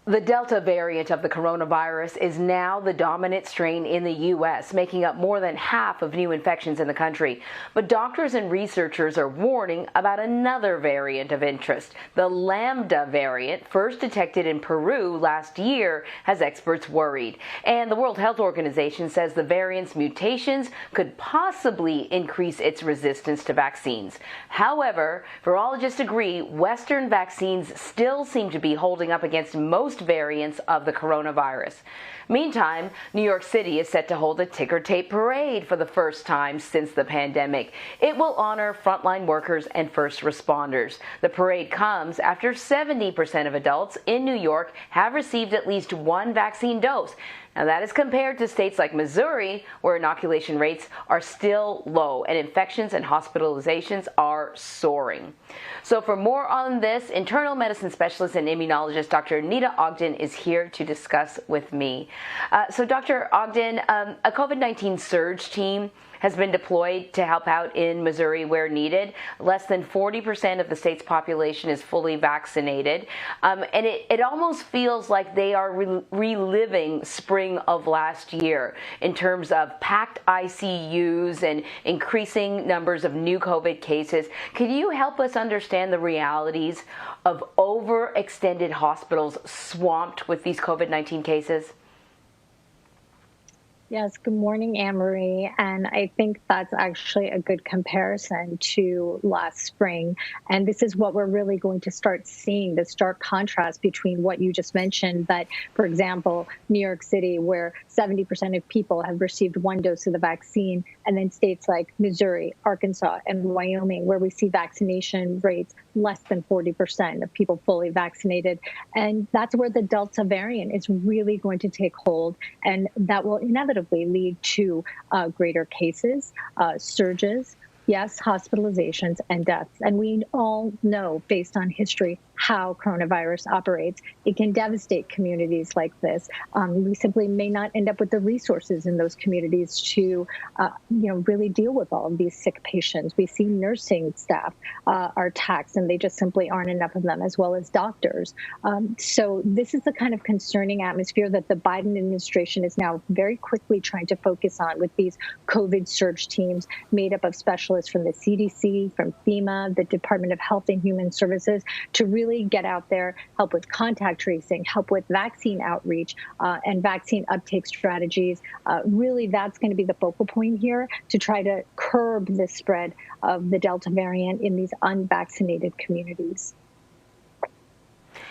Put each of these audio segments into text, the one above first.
The Delta variant of the coronavirus is now the dominant strain in the U.S., making up more than half of new infections in the country. But doctors and researchers are warning about another variant of interest. The Lambda variant, first detected in Peru last year, has experts worried. And the World Health Organization says the variant's mutations could possibly increase its resistance to vaccines. However, virologists agree Western vaccines still seem to be holding up against most variants of the coronavirus. Meantime, New York City is set to hold a ticker tape parade for the first time since the pandemic. It will honor frontline workers and first responders. The parade comes after 70% of adults in New York have received at least one vaccine dose. Now, that is compared to states like Missouri, where inoculation rates are still low and infections and hospitalizations are soaring. So for more on this, internal medicine specialist and immunologist Dr. Neeta Ogden is here to discuss with me. So Dr. Ogden, a COVID-19 surge team has been deployed to help out in Missouri where needed. Less than 40% of the state's population is fully vaccinated. And it almost feels like they are reliving spring of last year in terms of packed ICUs and increasing numbers of new COVID cases. Can you help us understand the realities of overextended hospitals swamped with these COVID-19 cases? Yes, good morning, Anne-Marie. And I think that's actually a good comparison to last spring. And this is what we're really going to start seeing, the stark contrast between what you just mentioned, that, for example, New York City, where 70% of people have received one dose of the vaccine, and then states like Missouri, Arkansas, and Wyoming, where we see vaccination rates less than 40% of people fully vaccinated. And that's where the Delta variant is really going to take hold. And that will inevitably lead to greater cases, surges, yes, hospitalizations and deaths. And we all know, based on history, how coronavirus operates. It can devastate communities like this. We simply may not end up with the resources in those communities to, really deal with all of these sick patients. We see nursing staff are taxed, and they just simply aren't enough of them, as well as doctors. So this is the kind of concerning atmosphere that the Biden administration is now very quickly trying to focus on with these COVID surge teams made up of specialists from the CDC, from FEMA, the Department of Health and Human Services, to really get out there, help with contact tracing, help with vaccine outreach and vaccine uptake strategies. Really, that's going to be the focal point here to try to curb the spread of the Delta variant in these unvaccinated communities.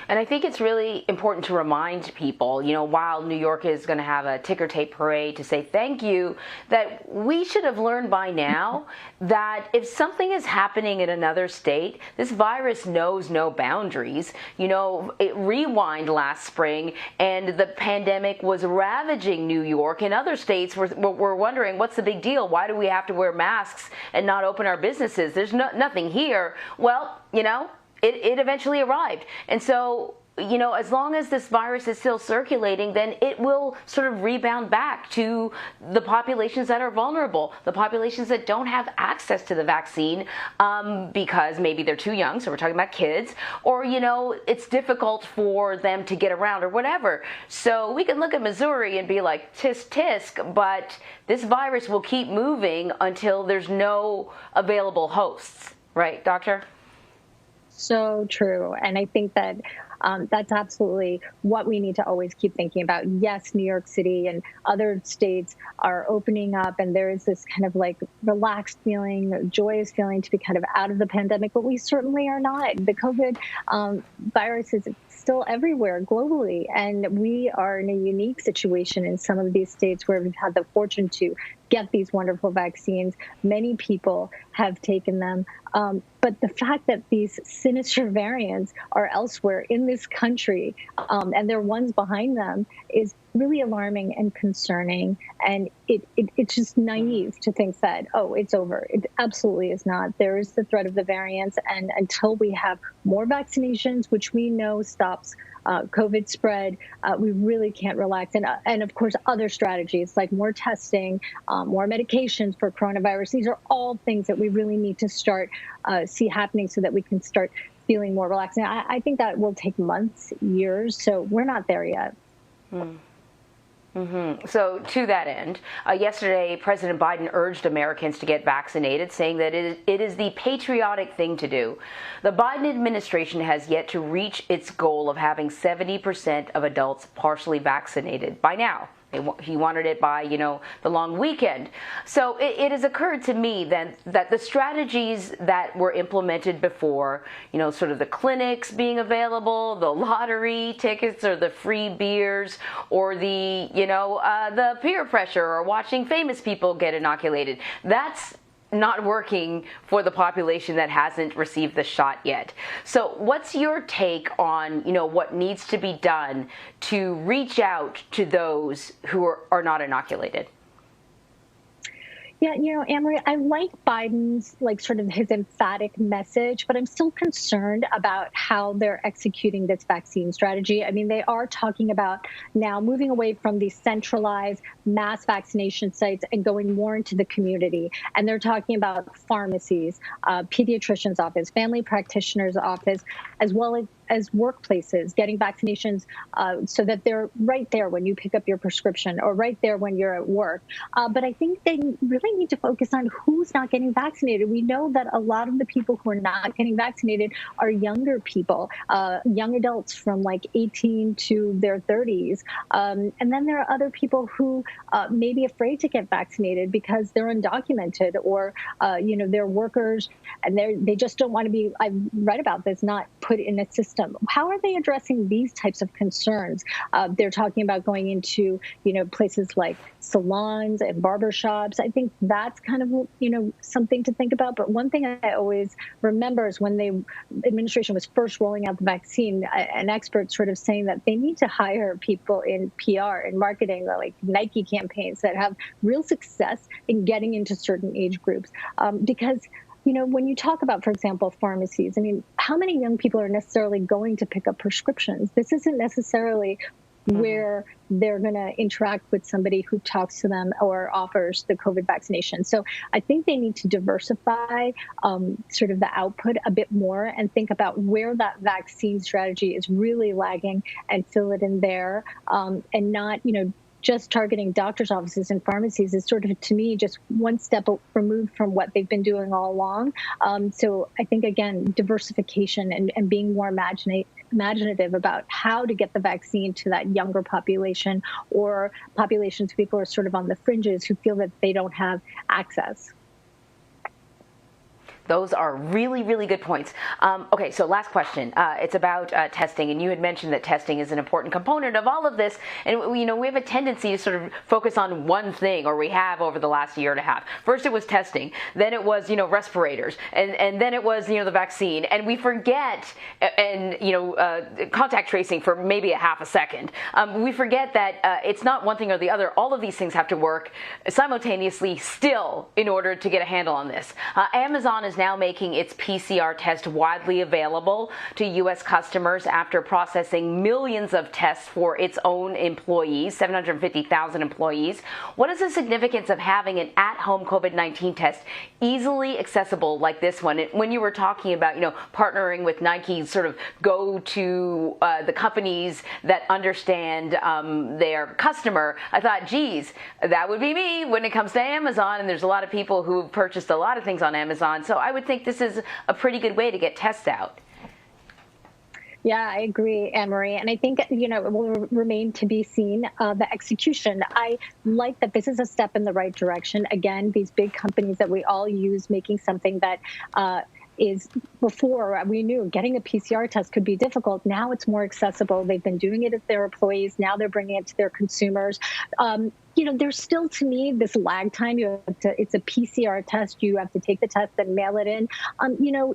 And I think it's really important to remind people, while New York is going to have a ticker tape parade to say thank you, that we should have learned by now that if something is happening in another state, this virus knows no boundaries. It rewind last spring, and the pandemic was ravaging New York, and other states were wondering, what's the big deal? Why do we have to wear masks and not open our businesses? There's nothing here. Well, it eventually arrived. And so, as long as this virus is still circulating, then it will sort of rebound back to the populations that are vulnerable, the populations that don't have access to the vaccine because maybe they're too young, so we're talking about kids, or, it's difficult for them to get around or whatever. So we can look at Missouri and be like, tisk, tisk, but this virus will keep moving until there's no available hosts. Right, Doctor? So true. And I think that that's absolutely what we need to always keep thinking about. Yes, New York City and other states are opening up, and there is this kind of like relaxed feeling, joyous feeling to be kind of out of the pandemic, but we certainly are not. The COVID virus is still everywhere globally, and we are in a unique situation in some of these states where we've had the fortune to get these wonderful vaccines. Many people have taken them. But the fact that these sinister variants are elsewhere in this country, and there are ones behind them, is really alarming and concerning. And it's just naive to think that, oh, it's over. It absolutely is not. There is the threat of the variants. And until we have more vaccinations, which we know stops COVID spread, we really can't relax. And of course, other strategies like more testing, more medications for coronavirus. These are all things that we really need to start see happening so that we can start feeling more relaxed. I think that will take months, years, so we're not there yet. So to that end, yesterday, President Biden urged Americans to get vaccinated, saying that it is the patriotic thing to do. The Biden administration has yet to reach its goal of having 70% of adults partially vaccinated by now. He wanted it by, the long weekend. So it has occurred to me then that the strategies that were implemented before, sort of the clinics being available, the lottery tickets or the free beers or the peer pressure or watching famous people get inoculated, that's not working for the population that hasn't received the shot yet. So what's your take on, what needs to be done to reach out to those who are not inoculated? Yeah, Anne-Marie, I like Biden's sort of his emphatic message, but I'm still concerned about how they're executing this vaccine strategy. I mean, they are talking about now moving away from these centralized mass vaccination sites and going more into the community. And they're talking about pharmacies, pediatrician's office, family practitioner's office, as well as workplaces, getting vaccinations so that they're right there when you pick up your prescription or right there when you're at work. But I think they really need to focus on who's not getting vaccinated. We know that a lot of the people who are not getting vaccinated are younger people, young adults from 18 to their 30s. And then there are other people who may be afraid to get vaccinated because they're undocumented or, they're workers and they just don't want to be, I've read about this, not put in a system. How are they addressing these types of concerns? They're talking about going into, places like salons and barbershops. I think that's kind of, something to think about. But one thing I always remember is when the administration was first rolling out the vaccine, an expert sort of saying that they need to hire people in PR and marketing, like Nike campaigns that have real success in getting into certain age groups. Because when you talk about, for example, pharmacies, I mean, how many young people are necessarily going to pick up prescriptions? This isn't necessarily where they're going to interact with somebody who talks to them or offers the COVID vaccination. So I think they need to diversify sort of the output a bit more and think about where that vaccine strategy is really lagging and fill it in there and not, just targeting doctors' offices and pharmacies is sort of, to me, just one step removed from what they've been doing all along. So I think, again, diversification and being more imaginative about how to get the vaccine to that younger population or populations, people who are sort of on the fringes who feel that they don't have access. Those are really, really good points. Okay, so last question. It's about testing, and you had mentioned that testing is an important component of all of this. And we have a tendency to sort of focus on one thing, or we have over the last year and a half. First, it was testing, then it was respirators, and then it was the vaccine, and we forget contact tracing for maybe a half a second. We forget that it's not one thing or the other. All of these things have to work simultaneously still in order to get a handle on this. Amazon is now making its PCR test widely available to U.S. customers after processing millions of tests for its own employees, 750,000 employees. What is the significance of having an at-home COVID-19 test easily accessible like this one? When you were talking about, partnering with Nike, sort of go to the companies that understand their customer, I thought, geez, that would be me when it comes to Amazon. And there's a lot of people who have purchased a lot of things on Amazon. So I would think this is a pretty good way to get tests out. Yeah, I agree, Anne-Marie. And I think, it will remain to be seen, the execution. I like that this is a step in the right direction. Again, these big companies that we all use making something that is, before we knew getting a PCR test could be difficult. Now it's more accessible. They've been doing it with their employees. Now they're bringing it to their consumers. There's still, to me, this lag time. It's a PCR test. You have to take the test and mail it in.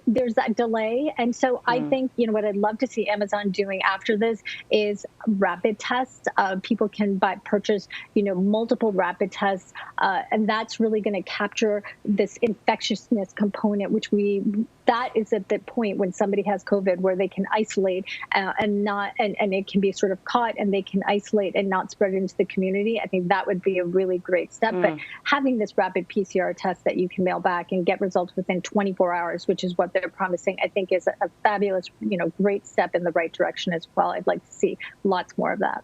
There's that delay. And so I think, what I'd love to see Amazon doing after this is rapid tests. People can purchase, multiple rapid tests. And that's really going to capture this infectiousness component, which we that is at the point when somebody has COVID where they can isolate and it can be sort of caught and they can isolate and not spread it into the community. I think that would be a really great step. But having this rapid PCR test that you can mail back and get results within 24 hours, which is what they're promising, I think is a fabulous, great step in the right direction as well. I'd like to see lots more of that.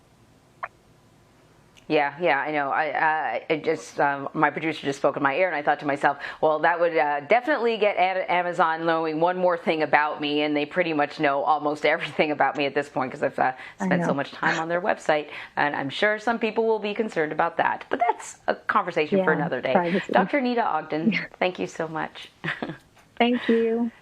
Yeah, I know. I just my producer just spoke in my ear, and I thought to myself, well, that would definitely get Amazon knowing one more thing about me, and they pretty much know almost everything about me at this point because I've spent so much time on their website, and I'm sure some people will be concerned about that. But that's a conversation for another day. Privacy. Dr. Neeta Ogden, thank you so much. Thank you.